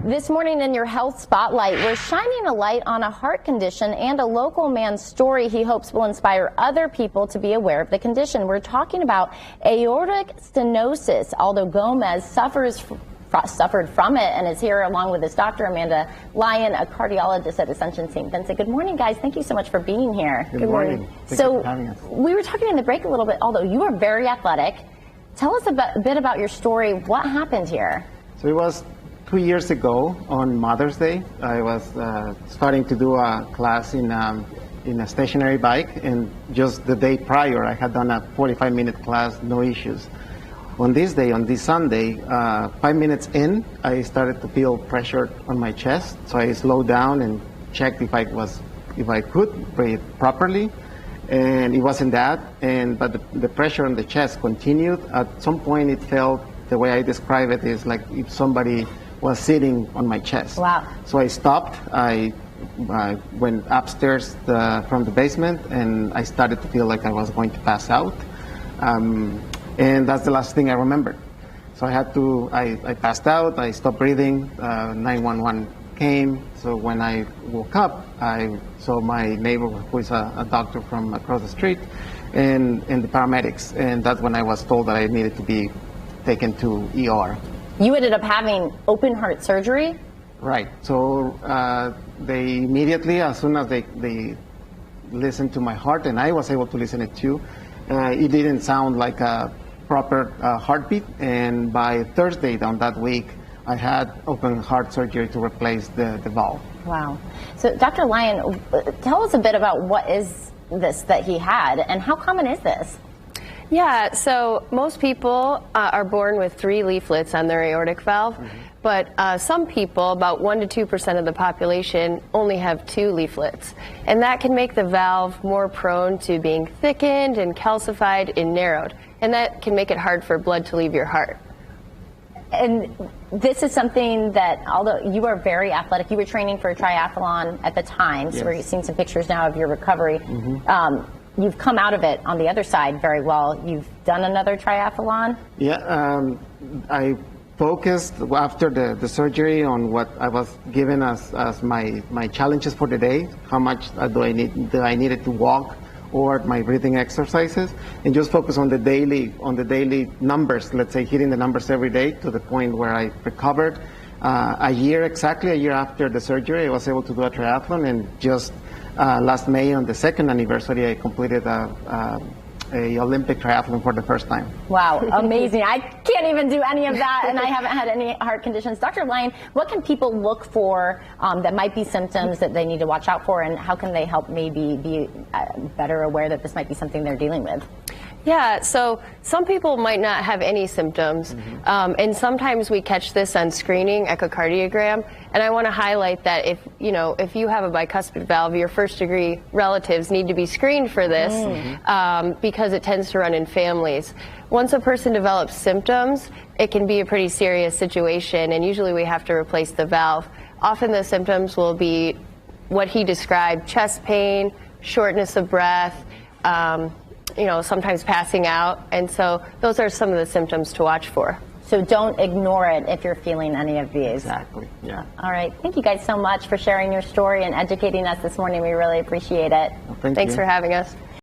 This morning in your Health Spotlight, we're shining a light on a heart condition and a local man's story he hopes will inspire other people to be aware of the condition. We're talking about aortic stenosis. Aldo Gomez suffered from it and is here along with his doctor, Amanda Lyon, a cardiologist at Ascension St. Vincent. Good morning, guys. Thank you so much for being here. Good morning. Thank you for having us. We were talking in the break a little bit, Aldo. You are very athletic. Tell us a bit about your story. What happened here? So it was 2 years ago on Mother's Day. I was starting to do a class in a stationary bike, and just the day prior I had done a 45-minute class, no issues. On this day, on this Sunday, 5 minutes in, I started to feel pressure on my chest, so I slowed down and checked if I could breathe properly, and it wasn't that. But the pressure on the chest continued. At some point, it felt, the way I describe it is like if somebody was sitting on my chest. Wow. So I stopped. I went upstairs from the basement, and I started to feel like I was going to pass out. And that's the last thing I remembered. So I passed out, I stopped breathing, 911 came. So when I woke up, I saw my neighbor, who is a doctor from across the street, and the paramedics. And that's when I was told that I needed to be taken to ER. You ended up having open heart surgery? Right. So they immediately, as soon as they listened to my heart, and I was able to listen it too, it didn't sound like a proper heartbeat. And by Thursday on that week, I had open heart surgery to replace the valve. Wow. So Dr. Lyon, tell us a bit about what is this that he had, and how common is this? Yeah, so most people are born with 3 leaflets on their aortic valve, but some people, about 1 to 2% of the population, only have 2 leaflets. And that can make the valve more prone to being thickened and calcified and narrowed. And that can make it hard for blood to leave your heart. And this is something that, although you are very athletic, you were training for a triathlon at the time, so yes. we're seeing some pictures now of your recovery. You've come out of it on the other side very well. You've done another triathlon? Yeah, I focused after the surgery on what I was given as my challenges for the day. How much do I needed to walk, or my breathing exercises, and just focus on the daily numbers. Let's say hitting the numbers every day to the point where I recovered. Exactly a year after the surgery, I was able to do a triathlon, and just last May, on the 2nd anniversary, I completed a Olympic triathlon for the first time. Wow, amazing. I can't even do any of that, and I haven't had any heart conditions. Dr. Lyon, what can people look for that might be symptoms that they need to watch out for, and how can they help maybe be better aware that this might be something they're dealing with? Yeah, so some people might not have any symptoms, and sometimes we catch this on screening, echocardiogram, and I want to highlight that if you have a bicuspid valve, your first-degree relatives need to be screened for this because it tends to run in families. Once a person develops symptoms, it can be a pretty serious situation, and usually we have to replace the valve. Often the symptoms will be what he described: chest pain, shortness of breath, sometimes passing out, and so those are some of the symptoms to watch for. So don't ignore it if you're feeling any of these. Exactly, yeah. All right, thank you guys so much for sharing your story and educating us this morning. We really appreciate it. Well, Thanks for having us.